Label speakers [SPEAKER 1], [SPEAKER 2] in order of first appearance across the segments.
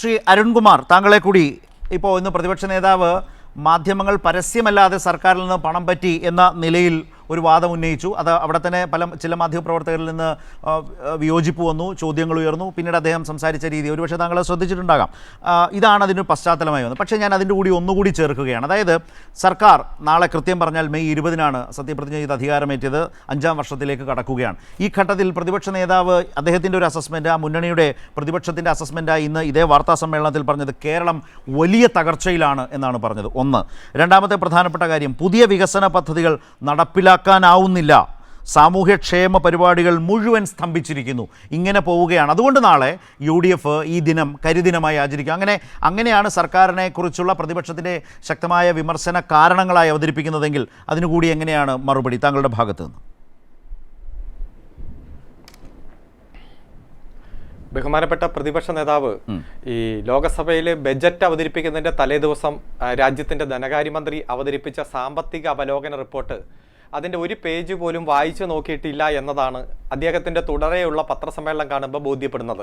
[SPEAKER 1] ശ്രീ അരുൺകുമാർ, താങ്കളെ കൂടി ഇപ്പോൾ ഇന്ന് പ്രതിപക്ഷ നേതാവ് മാധ്യമങ്ങൾ പരസ്യമല്ലാതെ സർക്കാരിൽ നിന്ന് പണം പറ്റി എന്ന നിലയിൽ ഒരു വാദം ഉന്നയിച്ചു. അത് അവിടെ തന്നെ ചില മാധ്യമപ്രവർത്തകരിൽ നിന്ന് വിയോജിപ്പ് വന്നു, ചോദ്യങ്ങൾ ഉയർന്നു. പിന്നീട് അദ്ദേഹം സംസാരിച്ച രീതി ഒരുപക്ഷെ താങ്കൾ ശ്രദ്ധിച്ചിട്ടുണ്ടാകാം. ഇതാണ് അതിന് പശ്ചാത്തലമായി വന്നത്. പക്ഷേ ഞാൻ അതിൻ്റെ കൂടി ഒന്നുകൂടി ചേർക്കുകയാണ്. അതായത് സർക്കാർ നാളെ കൃത്യം പറഞ്ഞാൽ മെയ് 20-നാണ് സത്യപ്രതിജ്ഞ ചെയ്ത് അധികാരമേറ്റത്. 5-ാം വർഷത്തിലേക്ക് കടക്കുകയാണ്. ഈ ഘട്ടത്തിൽ പ്രതിപക്ഷ നേതാവ് അദ്ദേഹത്തിൻ്റെ ഒരു അസസ്മെൻറ്റ്, ആ മുന്നണിയുടെ പ്രതിപക്ഷത്തിൻ്റെ അസസ്മെൻറ്റായി ഇന്ന് ഇതേ വാർത്താ സമ്മേളനത്തിൽ പറഞ്ഞത് കേരളം വലിയ തകർച്ചയിലാണ് എന്നാണ് പറഞ്ഞത്. ഒന്ന്. രണ്ടാമത്തെ പ്രധാനപ്പെട്ട കാര്യം, പുതിയ വികസന പദ്ധതികൾ നടപ്പിലാക്കാനാവുന്നില്ല, സാമൂഹ്യക്ഷേമ പരിപാടികൾ മുഴുവൻ സ്തംഭിച്ചിരിക്കുന്നു. ഇങ്ങനെ പോവുകയാണ്. അതുകൊണ്ട് നാളെ UDF ഈ ദിനം കരിദിനമായി ആചരിക്കും. അങ്ങനെയാണ് സർക്കാരിനെ കുറിച്ചുള്ള പ്രതിപക്ഷത്തിൻ്റെ ശക്തമായ വിമർശന കാരണങ്ങളായി അവതരിപ്പിക്കുന്നതെങ്കിൽ അതിനുകൂടി എങ്ങനെയാണ് മറുപടി താങ്കളുടെ ഭാഗത്ത് നിന്ന്?
[SPEAKER 2] ബഹുമാനപ്പെട്ട പ്രതിപക്ഷ നേതാവ് ഈ ലോകസഭയിൽ ബജറ്റ് അവതരിപ്പിക്കുന്നതിൻ്റെ തലേദിവസം രാജ്യത്തിൻ്റെ ധനകാര്യമന്ത്രി അവതരിപ്പിച്ച സാമ്പത്തിക അവലോകന റിപ്പോർട്ട് അതിൻ്റെ ഒരു പേജ് പോലും വായിച്ചു നോക്കിയിട്ടില്ല എന്നതാണ് അദ്ദേഹത്തിൻ്റെ തുടരെയുള്ള പത്രസമ്മേളനം കാണുമ്പോൾ ബോധ്യപ്പെടുന്നത്.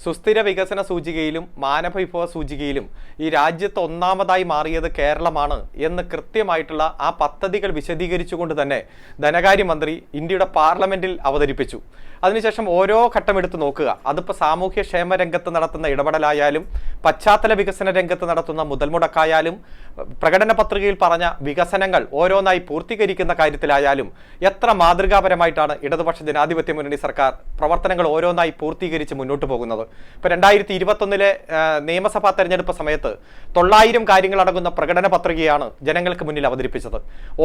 [SPEAKER 2] സുസ്ഥിര വികസന സൂചികയിലും മാനവവിഭവ സൂചികയിലും ഈ രാജ്യത്ത് ഒന്നാമതായി മാറിയത് കേരളമാണ് എന്ന് കൃത്യമായിട്ടുള്ള ആ പദ്ധതികൾ വിശദീകരിച്ചുകൊണ്ട് തന്നെ ധനകാര്യമന്ത്രി ഇന്ത്യയുടെ പാർലമെൻറ്റിൽ അവതരിപ്പിച്ചു. അതിനുശേഷം ഓരോ ഘട്ടമെടുത്ത് നോക്കുക. അതിപ്പോൾ സാമൂഹ്യക്ഷേമ രംഗത്ത് നടത്തുന്ന ഇടപെടലായാലും പശ്ചാത്തല വികസന രംഗത്ത് നടത്തുന്ന മുതൽ മുടക്കായാലും പ്രകടന പത്രികയിൽ പറഞ്ഞ വികസനങ്ങൾ ഓരോന്നായി പൂർത്തീകരിക്കുന്ന കാര്യത്തിലായാലും എത്ര മാതൃകാപരമായിട്ടാണ് ഇടതുപക്ഷ ജനാധിപത്യ മുന്നണി സർക്കാർ പ്രവർത്തനങ്ങൾ ഓരോന്നായി പൂർത്തീകരിച്ച് മുന്നോട്ട് പോകുന്നത്. ഇപ്പോൾ 2021 നിയമസഭാ തെരഞ്ഞെടുപ്പ് സമയത്ത് 900 കാര്യങ്ങളടങ്ങുന്ന പ്രകടന പത്രികയാണ് ജനങ്ങൾക്ക് മുന്നിൽ അവതരിപ്പിച്ചത്.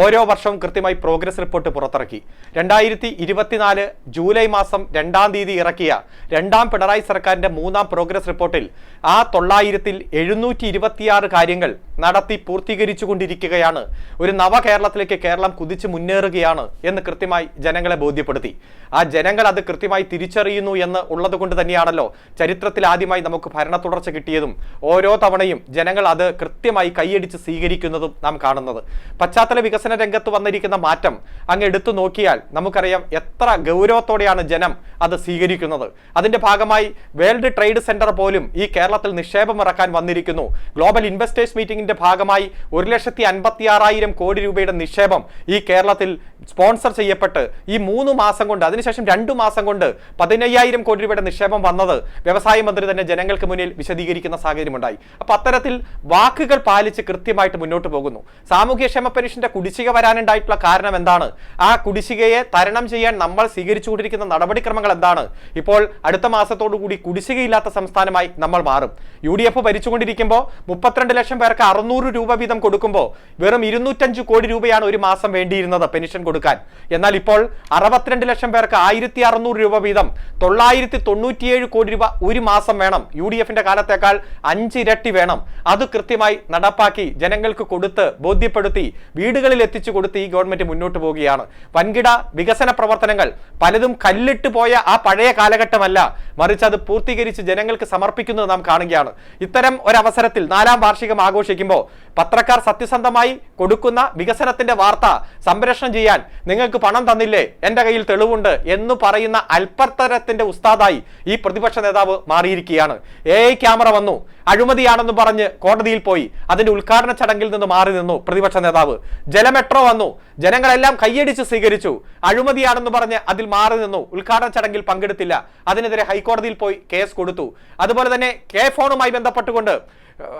[SPEAKER 2] ഓരോ വർഷവും കൃത്യമായി പ്രോഗ്രസ് റിപ്പോർട്ട് പുറത്തിറക്കി. 2024 ജൂലൈ മാസം 2-ാം തീയതി ഇറക്കിയ 2-ാം പിണറായി സർക്കാരിന്റെ 3-ാം പ്രോഗ്രസ് റിപ്പോർട്ടിൽ ആ 900-ൽ 726 കാര്യങ്ങൾ നടത്തി പൂർത്തീകരിച്ചു കൊണ്ടിരിക്കുകയാണ്. ഒരു നവകേരളത്തിലേക്ക് കേരളം കുതിച്ചു മുന്നേറുകയാണ് എന്ന് കൃത്യമായി ജനങ്ങളെ ബോധ്യപ്പെടുത്തി. ആ ജനങ്ങൾ അത് കൃത്യമായി തിരിച്ചറിയുന്നു എന്ന് ഉള്ളത് കൊണ്ട് തന്നെയാണല്ലോ ചരിത്രത്തിൽ ആദ്യമായി നമുക്ക് ഭരണ തുടർച്ച കിട്ടിയതും ഓരോ തവണയും ജനങ്ങൾ അത് കൃത്യമായി കൈയടിച്ച് സ്വീകരിക്കുന്നതും നാം കാണുന്നത്. പശ്ചാത്തല വികസന രംഗത്ത് വന്നിരിക്കുന്ന മാറ്റം അങ്ങ് എടുത്തു നോക്കിയാൽ നമുക്കറിയാം എത്ര ഗൗരവത്തോടെയാണ് ജനം അത് സ്വീകരിക്കുന്നത്. അതിന്റെ ഭാഗമായി വേൾഡ് ട്രേഡ് സെന്റർ പോലും ഈ കേരളത്തിൽ നിക്ഷേപം ഇറക്കാൻ വന്നിരിക്കുന്നു. ഗ്ലോബൽ ഇൻവെസ്റ്റേഴ്സ് മീറ്റിംഗിന്റെ ഭാഗമായി 1,56,000 കോടി രൂപയുടെ നിക്ഷേപം ഈ കേരളത്തിൽ സ്പോൺസർ ചെയ്യപ്പെട്ട് ഈ 3 മാസം കൊണ്ട്, അതിനുശേഷം 2 മാസം കൊണ്ട് 15,000 കോടി രൂപയുടെ നിക്ഷേപം വന്നത് വ്യവസായ മന്ത്രി തന്നെ ജനങ്ങൾക്ക് മുന്നിൽ വിശദീകരിക്കുന്ന സാഹചര്യമുണ്ടായി. അപ്പൊ അത്തരത്തിൽ വാക്കുകൾ പാലിച്ച് കൃത്യമായിട്ട് മുന്നോട്ട് പോകുന്നു. സാമൂഹ്യക്ഷേമ പെൻഷന്റെ കുടിശ്ശിക വരാനുണ്ടായിട്ടുള്ള കാരണം എന്താണ്? ആ കുടിശ്ശികയെ തരണം ചെയ്യാൻ നമ്മൾ സ്വീകരിച്ചുകൊണ്ടിരിക്കുന്ന നടപടിക്രമങ്ങൾ എന്താണ്? ഇപ്പോൾ അടുത്ത മാസത്തോടുകൂടി കുടിശ്ശികയില്ലാത്ത സംസ്ഥാനമായി നമ്മൾ മാറും. UDF ഭരിച്ചുകൊണ്ടിരിക്കുമ്പോൾ 32 ലക്ഷം പേർക്ക് 600 രൂപ വീതം കൊടുക്കുമ്പോൾ വെറും 205 കോടി രൂപയാണ് ഒരു മാസം വേണ്ടിയിരുന്നത് പെൻഷൻ കൊടുക്കാൻ. എന്നാൽ ഇപ്പോൾ 62 ലക്ഷം പേർക്ക് 1,600 രൂപ വീതം 997 കോടി രൂപ ഒരു മാസം വേണം. UDFന്റെ കാലത്തേക്കാൾ 5 ഇരട്ടി വേണം. അത് കൃത്യമായി നടപ്പാക്കി ജനങ്ങൾക്ക് കൊടുത്ത് ബോധ്യപ്പെടുത്തി വീടുകളിൽ എത്തിച്ചു കൊടുത്ത് ഈ ഗവൺമെന്റ് മുന്നോട്ട് പോവുകയാണ്. വൻകിട വികസന പ്രവർത്തനങ്ങൾ പലതും കല്ലിട്ട് പോയ ആ പഴയ കാലഘട്ടമല്ല, മറിച്ച് അത് പൂർത്തീകരിച്ച് ജനങ്ങൾക്ക് സമർപ്പിക്കുന്നത് നാം കാണുകയാണ്. ഇത്തരം ഒരവസരത്തിൽ 4-ാം വാർഷികം ആഘോഷിക്കുമ്പോൾ പത്രക്കാർ സത്യസന്ധമായി കൊടുക്കുന്ന വികസനത്തിന്റെ വാർത്ത സംപ്രേഷണം ചെയ്യാൻ നിങ്ങൾക്ക് പണം തന്നില്ലേ, എന്റെ കയ്യിൽ തെളിവുണ്ട് എന്ന് പറയുന്ന അല്പത്തരത്തിന്റെ ഉസ്താദായി ഈ പ്രതിപക്ഷ നേതാവ് മാറിയിരിക്കുകയാണ്. AI ക്യാമറ വന്നു, അഴിമതിയാണെന്ന് പറഞ്ഞ് കോടതിയിൽ പോയി. അതിന്റെ ഉദ്ഘാടന ചടങ്ങിൽ നിന്ന് മാറി നിന്നു പ്രതിപക്ഷ നേതാവ്. ജലമെട്രോ വന്നു, ജനങ്ങളെല്ലാം കൈയടിച്ച് സ്വീകരിച്ചു. അഴിമതിയാണെന്ന് പറഞ്ഞ് അതിൽ മാറി നിന്നു, ഉദ്ഘാടന ചടങ്ങിൽ പങ്കെടുത്തില്ല. അതിനെതിരെ ഹൈക്കോടതിയിൽ പോയി കേസ് കൊടുത്തു. അതുപോലെ തന്നെ ഫോണുമായി ബന്ധപ്പെട്ടുകൊണ്ട്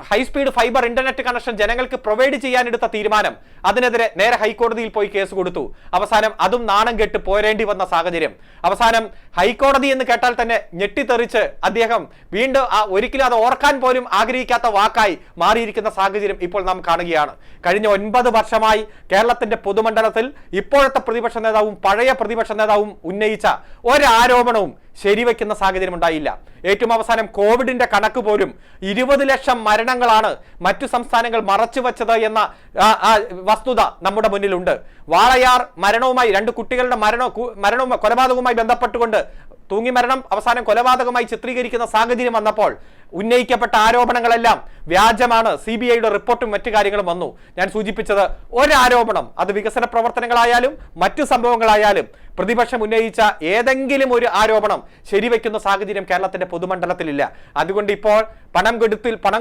[SPEAKER 2] ഹൈസ്പീഡ് ഫൈബർ ഇന്റർനെറ്റ് കണക്ഷൻ ജനങ്ങൾക്ക് പ്രൊവൈഡ് ചെയ്യാനെടുത്ത തീരുമാനം, അതിനെതിരെ നേരെ ഹൈക്കോടതിയിൽ പോയി കേസ് കൊടുത്തു. അവസാനം അതും നാണം കെട്ട് പോരേണ്ടി വന്ന സാഹചര്യം. അവസാനം ഹൈക്കോടതി എന്ന് കേട്ടാൽ തന്നെ ഞെട്ടിത്തെറിച്ച് അദ്ദേഹം വീണ്ടും ഒരിക്കലും അത് ഓർക്കാൻ പോലും ആഗ്രഹിക്കാത്ത വാക്കായി മാറിയിരിക്കുന്ന സാഹചര്യം ഇപ്പോൾ നാം കാണുകയാണ്. കഴിഞ്ഞ 9 വർഷമായി കേരളത്തിന്റെ പൊതുമണ്ഡലത്തിൽ ഇപ്പോഴത്തെ പ്രതിപക്ഷ നേതാവും പഴയ പ്രതിപക്ഷ നേതാവും ഉന്നയിച്ച ഒരാരോപണവും ശരിവെക്കുന്ന സാഹചര്യം ഉണ്ടായില്ല. ഏറ്റവും അവസാനം കോവിഡിന്റെ കണക്ക് പോലും 20 ലക്ഷം മരണങ്ങളാണ് മറ്റു സംസ്ഥാനങ്ങൾ മറച്ചുവെച്ചത് എന്ന വസ്തുത നമ്മുടെ മുന്നിലുണ്ട്. വാളയാർ മരണവുമായി 2 കുട്ടികളുടെ മരണവും കൊലപാതകവുമായി ബന്ധപ്പെട്ടുകൊണ്ട് തൂങ്ങിമരണം അവസാനം കൊലപാതകമായി ചിത്രീകരിക്കുന്ന സാഹചര്യം വന്നപ്പോൾ ഉന്നയിക്കപ്പെട്ട ആരോപണങ്ങളെല്ലാം വ്യാജമാണ്. CBIയുടെ റിപ്പോർട്ടും മറ്റു കാര്യങ്ങളും വന്നു. ഞാൻ സൂചിപ്പിച്ചത് ഒരാരോപണം, അത് വികസന പ്രവർത്തനങ്ങളായാലും മറ്റു സംഭവങ്ങളായാലും പ്രതിപക്ഷം ഉന്നയിച്ച ഏതെങ്കിലും ഒരു ആരോപണം ശരിവെക്കുന്ന സാഹചര്യം കേരളത്തിന്റെ പൊതുമണ്ഡലത്തിലില്ല. അതുകൊണ്ട് ഇപ്പോൾ പണം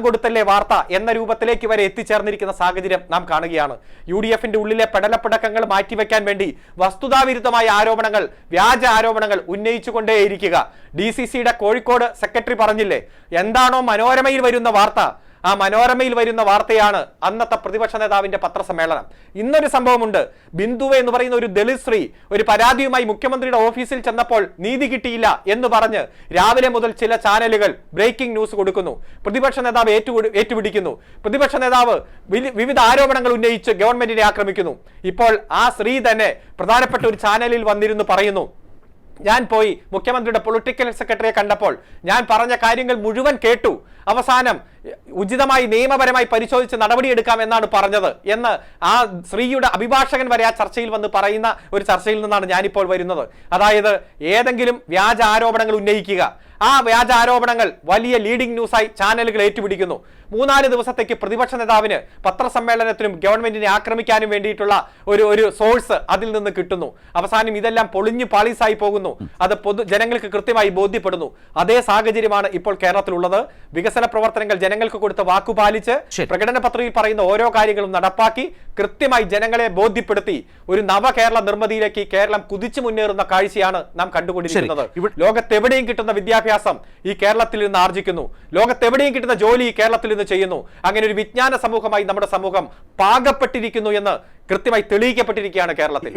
[SPEAKER 2] കൊടുത്തല്ലേ വാർത്ത എന്ന രൂപത്തിലേക്ക് വരെ എത്തിച്ചേർന്നിരിക്കുന്ന സാഹചര്യം നാം കാണുകയാണ്. UDFന്റെ ഉള്ളിലെ പെടലപ്പിടക്കങ്ങൾ മാറ്റിവെക്കാൻ വേണ്ടി വസ്തുതാവിരുദ്ധമായ ആരോപണങ്ങൾ, വ്യാജ ആരോപണങ്ങൾ ഉന്നയിച്ചുകൊണ്ടേയിരിക്കുക. DCCയുടെ കോഴിക്കോട് സെക്രട്ടറി പറഞ്ഞില്ലേ, എന്താണോ മനോരമയിൽ വരുന്ന വാർത്ത, ആ മനോരമയിൽ വരുന്ന വാർത്തയാണ് അന്നത്തെ പ്രതിപക്ഷ നേതാവിന്റെ പത്രസമ്മേളനം. ഇന്നൊരു സംഭവമുണ്ട്. ബിന്ദു എന്ന് പറയുന്ന ഒരു ദളിത് സ്ത്രീ ഒരു പരാതിയുമായി മുഖ്യമന്ത്രിയുടെ ഓഫീസിൽ ചെന്നപ്പോൾ നീതി കിട്ടിയില്ല എന്ന് പറഞ്ഞ് രാവിലെ മുതൽ ചില ചാനലുകൾ ബ്രേക്കിംഗ് ന്യൂസ് കൊടുക്കുന്നു. പ്രതിപക്ഷ നേതാവ് ഏറ്റുപിടിക്കുന്നു. പ്രതിപക്ഷ നേതാവ് വിവിധ ആരോപണങ്ങൾ ഉന്നയിച്ച് ഗവൺമെന്റിനെ ആക്രമിക്കുന്നു. ഇപ്പോൾ ആ സ്ത്രീ തന്നെ പ്രധാനപ്പെട്ട ഒരു ചാനലിൽ വന്നിരുന്നു പറയുന്നു, ഞാൻ പോയി മുഖ്യമന്ത്രിയുടെ പൊളിറ്റിക്കൽ സെക്രട്ടറിയെ കണ്ടപ്പോൾ ഞാൻ പറഞ്ഞ കാര്യങ്ങൾ മുഴുവൻ കേട്ടു, അവസാനം ഉചിതമായി നിയമപരമായി പരിശോധിച്ച് നടപടിയെടുക്കാം എന്നാണ് പറഞ്ഞത് എന്ന് ആ സ്ത്രീയുടെ അഭിഭാഷകൻ വരെ ആ ചർച്ചയിൽ വന്ന് പറയുന്ന ഒരു ചർച്ചയിൽ നിന്നാണ് ഞാനിപ്പോൾ വരുന്നത്. അതായത് ഏതെങ്കിലും വ്യാജ ആരോപണങ്ങൾ ഉന്നയിക്കുക, ആ വ്യാജ ആരോപണങ്ങൾ വലിയ ലീഡിംഗ് ന്യൂസായി ചാനലുകൾ ഏറ്റുപിടിക്കുന്നു. 3-4 ദിവസത്തേക്ക് പ്രതിപക്ഷ നേതാവിന് പത്രസമ്മേളനത്തിനും ഗവൺമെന്റിനെ ആക്രമിക്കാനും വേണ്ടിയിട്ടുള്ള ഒരു സോഴ്സ് അതിൽ നിന്ന് കിട്ടുന്നു. അവസാനം ഇതെല്ലാം പൊളിഞ്ഞു പാളീസായി പോകുന്നു. അത് ജനങ്ങൾക്ക് കൃത്യമായി ബോധ്യപ്പെടുന്നു. അതേ സാഹചര്യമാണ് ഇപ്പോൾ കേരളത്തിലുള്ളത്. വികസന പ്രവർത്തനങ്ങൾ ജനങ്ങൾക്ക് കൊടുത്ത വാക്കുപാലിച്ച് പ്രകടന പത്രികയിൽ പറയുന്ന ഓരോ കാര്യങ്ങളും നടപ്പാക്കി കൃത്യമായി ജനങ്ങളെ ബോധ്യപ്പെടുത്തി ഒരു നവകേരള നിർമ്മിതിയിലേക്ക് കേരളം കുതിച്ചു മുന്നേറുന്ന കാഴ്ചയാണ് നാം കണ്ടുകൊണ്ടിരിക്കുന്നത്. ലോകത്തെവിടെയും കിട്ടുന്ന വിദ്യാഭ്യാസം ഈ കേരളത്തിൽ നിന്ന് ആർജിക്കുന്നു. ലോകത്തെവിടെയും കിട്ടുന്ന ജോലി ഈ കേരളത്തിൽ നിന്ന് ചെയ്യുന്നു. അങ്ങനെ ഒരു വിജ്ഞാന സമൂഹമായി നമ്മുടെ സമൂഹം പാകപ്പെട്ടിരിക്കുന്നു എന്ന് കൃത്യമായി തെളിയിക്കപ്പെട്ടിരിക്കുകയാണ് കേരളത്തിൽ.